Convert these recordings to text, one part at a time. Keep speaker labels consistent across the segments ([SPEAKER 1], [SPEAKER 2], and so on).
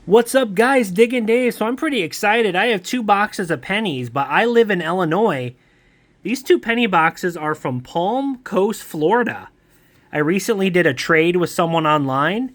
[SPEAKER 1] What's up, guys? Diggin Dave. So I'm pretty excited. I have two boxes of pennies, but I live in Illinois. These two penny boxes are from Palm Coast, Florida. I recently did a trade with someone online.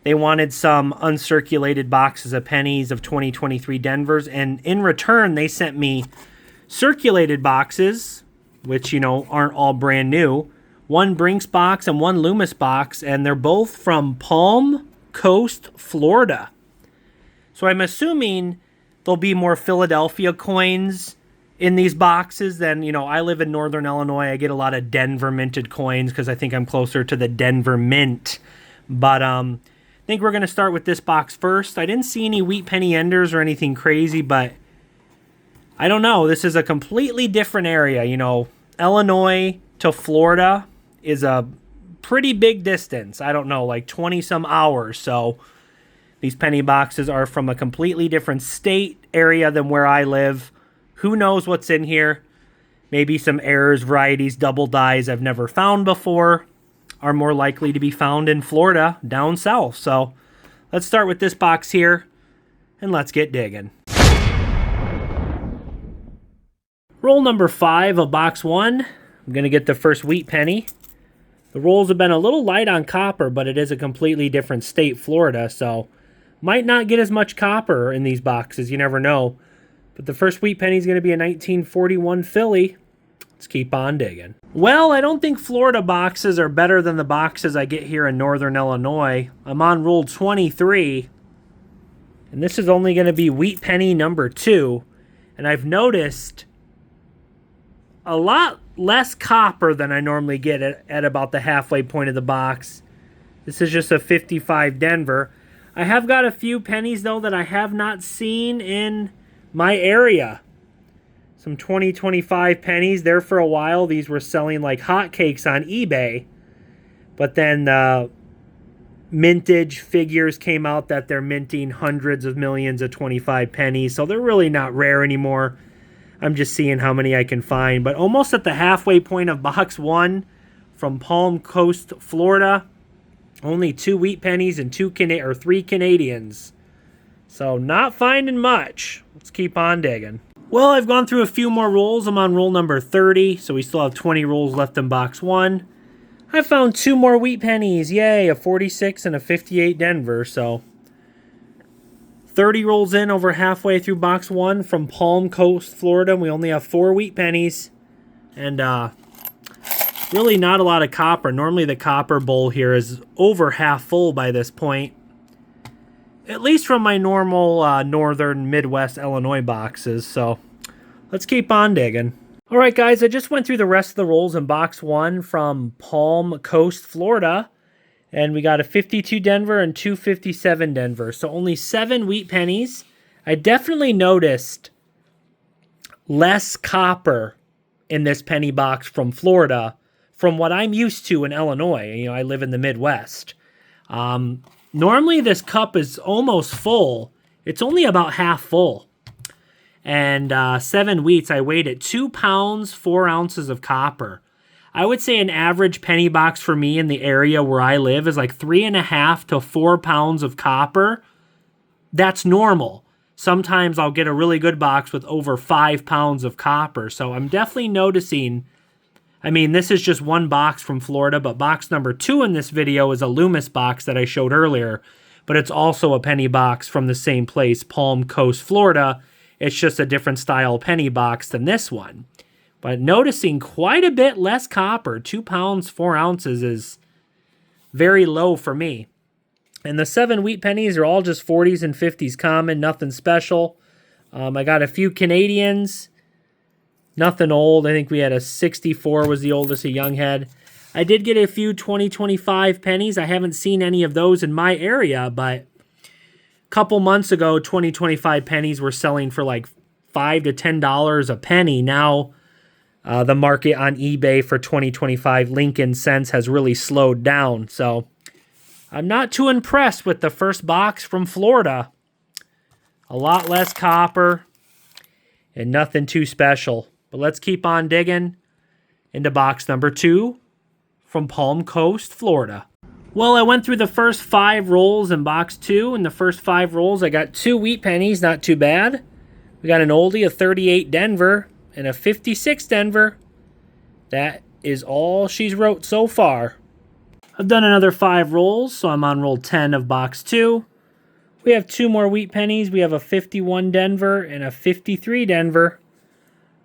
[SPEAKER 1] They wanted some uncirculated boxes of pennies of 2023 Denvers, and in return, they sent me circulated boxes, which, aren't all brand new. One Brinks box and one Loomis box, and they're both from Palm Coast, Florida. So I'm assuming there'll be more Philadelphia coins in these boxes than, I live in Northern Illinois. I get a lot of Denver minted coins because I think I'm closer to the Denver Mint. But I think we're going to start with this box first. I didn't see any wheat penny enders or anything crazy, but I don't know. This is a completely different area. Illinois to Florida is a pretty big distance. I don't know, like 20 some hours. So these penny boxes are from a completely different state area than where I live. Who knows what's in here? Maybe some errors, varieties, double dies I've never found before are more likely to be found in Florida down south. So let's start with this box here and let's get digging. Roll number 5 of box 1. I'm going to get the first wheat penny. The rolls have been a little light on copper, but it is a completely different state, Florida, so might not get as much copper in these boxes. You never know. But the first wheat penny is going to be a 1941 Philly. Let's keep on digging. Well, I don't think Florida boxes are better than the boxes I get here in Northern Illinois. I'm on roll 23. And this is only going to be wheat penny number 2. And I've noticed a lot less copper than I normally get at about the halfway point of the box. This is just a 55 Denver. I have got a few pennies, though, that I have not seen in my area. Some 2025 pennies. There for a while, these were selling like hotcakes on eBay. But then the mintage figures came out that they're minting hundreds of millions of 25 pennies. So they're really not rare anymore. I'm just seeing how many I can find. But almost at the halfway point of box 1 from Palm Coast, Florida. Only 2 wheat pennies and 3 Canadians. So not finding much. Let's keep on digging. Well, I've gone through a few more rolls. I'm on roll number 30, so we still have 20 rolls left in box 1. I found 2 more wheat pennies. Yay, a 46 and a 58 Denver. So 30 rolls in, over halfway through box 1 from Palm Coast, Florida. We only have 4 wheat pennies. And really not a lot of copper. Normally the copper bowl here is over half full by this point. At least from my normal northern Midwest Illinois boxes. So let's keep on digging. All right, guys, I just went through the rest of the rolls in box 1 from Palm Coast, Florida. And we got a 52 Denver and 257 Denver. So only 7 wheat pennies. I definitely noticed less copper in this penny box from Florida from what I'm used to in Illinois. I live in the Midwest. Normally this cup is almost full. It's only about half full. And 7 wheats, I weighed it 2 pounds, 4 ounces of copper. I would say an average penny box for me in the area where I live is like 3.5 to 4 pounds of copper. That's normal. Sometimes I'll get a really good box with over 5 pounds of copper. So I'm definitely noticing. This is just one box from Florida, but box number 2 in this video is a Loomis box that I showed earlier, but it's also a penny box from the same place, Palm Coast, Florida. It's just a different style penny box than this one. But noticing quite a bit less copper, 2 pounds, 4 ounces is very low for me. And the 7 wheat pennies are all just 40s and 50s common, nothing special. I got a few Canadians. Nothing old. I think we had a 64 was the oldest a young had. I did get a few 2025 pennies. I haven't seen any of those in my area, but a couple months ago, 2025 pennies were selling for like $5 to $10 a penny. Now, the market on eBay for 2025 Lincoln cents has really slowed down. So I'm not too impressed with the first box from Florida. A lot less copper and nothing too special. But let's keep on digging into box number 2 from Palm Coast, Florida. Well, I went through the first 5 rolls in box 2. In the first 5 rolls, I got 2 wheat pennies, not too bad. We got an oldie, a 38 Denver, and a 56 Denver. That is all she's wrote so far. I've done another 5 rolls, so I'm on roll 10 of box 2. We have 2 more wheat pennies. We have a 51 Denver and a 53 Denver.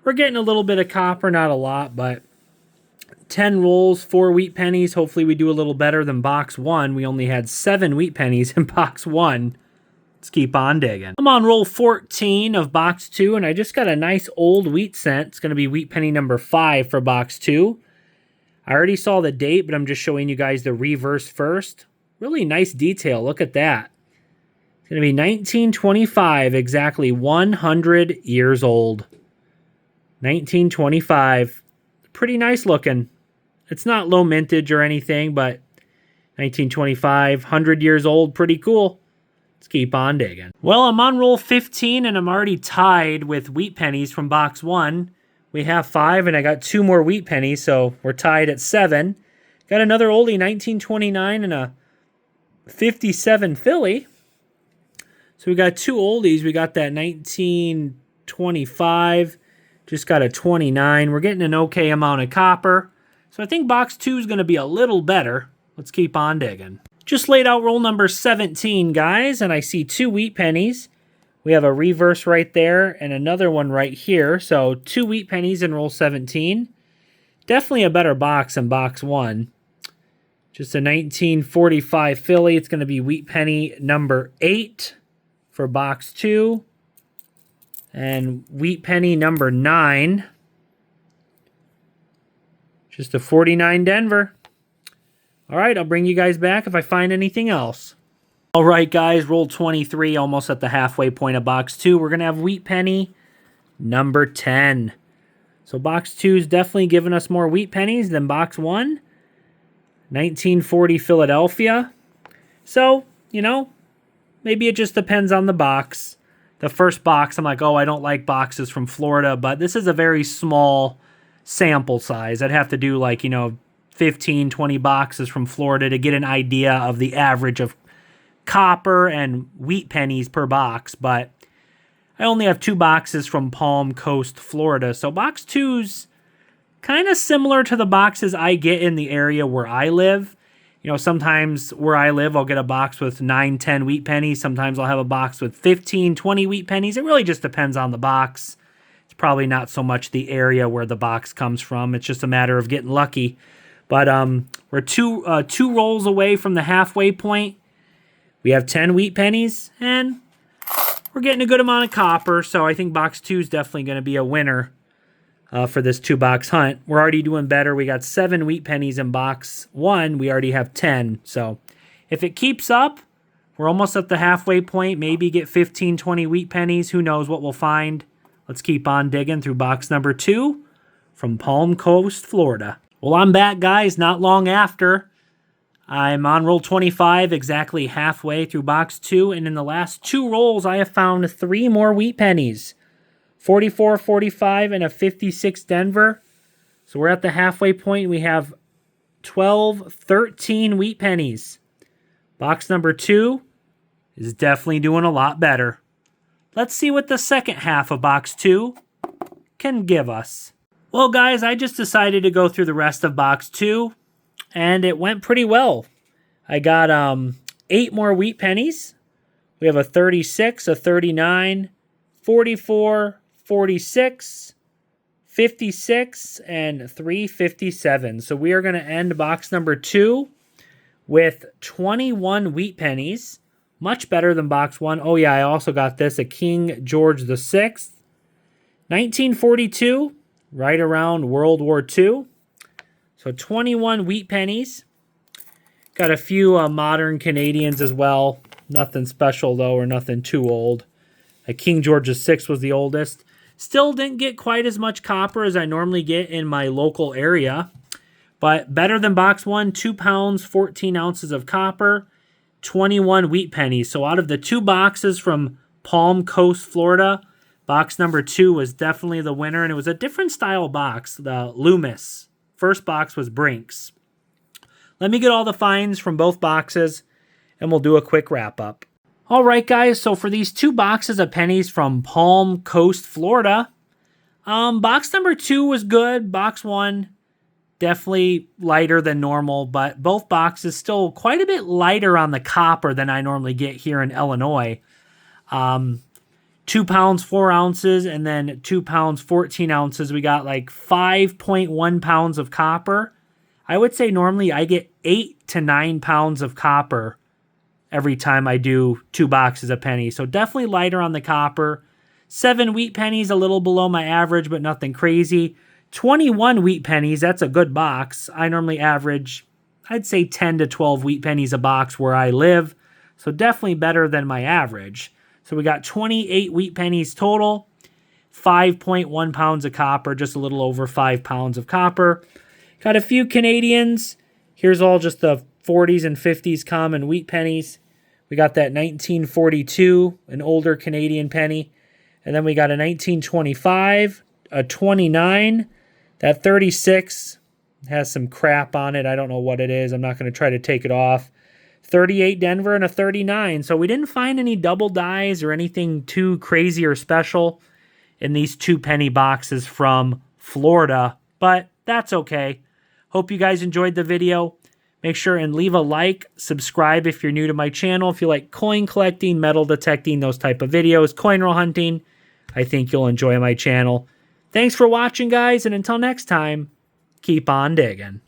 [SPEAKER 1] We're getting a little bit of copper, not a lot, but 10 rolls, 4 wheat pennies. Hopefully we do a little better than box 1. We only had 7 wheat pennies in box 1. Let's keep on digging. I'm on roll 14 of box 2, and I just got a nice old wheat cent. It's going to be wheat penny number 5 for box 2. I already saw the date, but I'm just showing you guys the reverse first. Really nice detail. Look at that. It's going to be 1925, exactly 100 years old. 1925. Pretty nice looking. It's not low mintage or anything, but 1925, 100 years old, pretty cool. Let's keep on digging. Well, I'm on roll 15, and I'm already tied with wheat pennies from box 1. We have 5, and I got 2 more wheat pennies, so we're tied at 7. Got another oldie, 1929, and a 57 Philly. So we got 2 oldies. We got that 1925, just got a 29. We're getting an okay amount of copper. So I think box 2 is going to be a little better. Let's keep on digging. Just laid out roll number 17, guys, and I see 2 wheat pennies. We have a reverse right there and another one right here. So 2 wheat pennies in roll 17. Definitely a better box than box 1. Just a 1945 Philly. It's going to be wheat penny number 8 for box 2. And wheat penny number 9. Just a 49 Denver. All right, I'll bring you guys back if I find anything else. All right, guys, roll 23, almost at the halfway point of box 2. We're going to have wheat penny number 10. So box 2 is definitely giving us more wheat pennies than box 1. 1940 Philadelphia. So, you know, maybe it just depends on the box. The first box, I'm like, oh, I don't like boxes from Florida, but this is a very small sample size. I'd have to do like, 15, 20 boxes from Florida to get an idea of the average of copper and wheat pennies per box, but I only have 2 boxes from Palm Coast, Florida. So box 2's kind of similar to the boxes I get in the area where I live. Sometimes where I live, I'll get a box with 9, 10 wheat pennies. Sometimes I'll have a box with 15, 20 wheat pennies. It really just depends on the box. It's probably not so much the area where the box comes from. It's just a matter of getting lucky. But we're two rolls away from the halfway point. We have 10 wheat pennies, and we're getting a good amount of copper. So I think box 2 is definitely going to be a winner for this 2-box hunt. We're already doing better. We got 7 wheat pennies in box 1. We already have 10. So if it keeps up, we're almost at the halfway point. Maybe get 15, 20 wheat pennies. Who knows what we'll find. Let's keep on digging through box number 2 from Palm Coast, Florida. Well, I'm back, guys, not long after. I'm on roll 25, exactly halfway through box 2. And in the last 2 rolls, I have found 3 more wheat pennies. 44, 45, and a 56 Denver. So we're at the halfway point. We have 12, 13 wheat pennies. Box number 2 is definitely doing a lot better. Let's see what the second half of box 2 can give us. Well, guys, I just decided to go through the rest of box 2, and it went pretty well. I got 8 more wheat pennies. We have a 36, a 39, 44, 46, 56, and 357. So we are going to end box number 2 with 21 wheat pennies. Much better than box 1. Oh, yeah, I also got this, a King George VI. 1942, right around World War II. So 21 wheat pennies. Got a few modern Canadians as well. Nothing special, though, or nothing too old. A King George VI was the oldest. Still didn't get quite as much copper as I normally get in my local area. But better than box 1, 2 pounds, 14 ounces of copper, 21 wheat pennies. So out of the 2 boxes from Palm Coast, Florida, box number 2 was definitely the winner. And it was a different style box, the Loomis. First box was Brinks. let me get all the finds from both boxes, and we'll do a quick wrap-up. All right, guys, so for these 2 boxes of pennies from Palm Coast, Florida, box number 2 was good. Box 1, definitely lighter than normal, but both boxes still quite a bit lighter on the copper than I normally get here in Illinois. 2 pounds, 4 ounces, and then 2 pounds, 14 ounces. We got like 5.1 pounds of copper. I would say normally I get 8 to 9 pounds of copper every time I do 2 boxes of pennies. So definitely lighter on the copper. 7 wheat pennies, a little below my average, but nothing crazy. 21 wheat pennies, that's a good box. I normally average, I'd say 10 to 12 wheat pennies a box where I live. So definitely better than my average. So we got 28 wheat pennies total, 5.1 pounds of copper, just a little over 5 pounds of copper. Got a few Canadians. Here's all just the 40s and 50s common wheat pennies. We got that 1942, an older Canadian penny. And then we got a 1925, a 29, that 36 has some crap on it. I don't know what it is. I'm not going to try to take it off. 38 Denver and a 39. So we didn't find any double dies or anything too crazy or special in these 2 penny boxes from Florida, but that's okay. Hope you guys enjoyed the video. Make sure and leave a like, subscribe if you're new to my channel. If you like coin collecting, metal detecting, those type of videos, coin roll hunting, I think you'll enjoy my channel. Thanks for watching, guys, and until next time, keep on digging.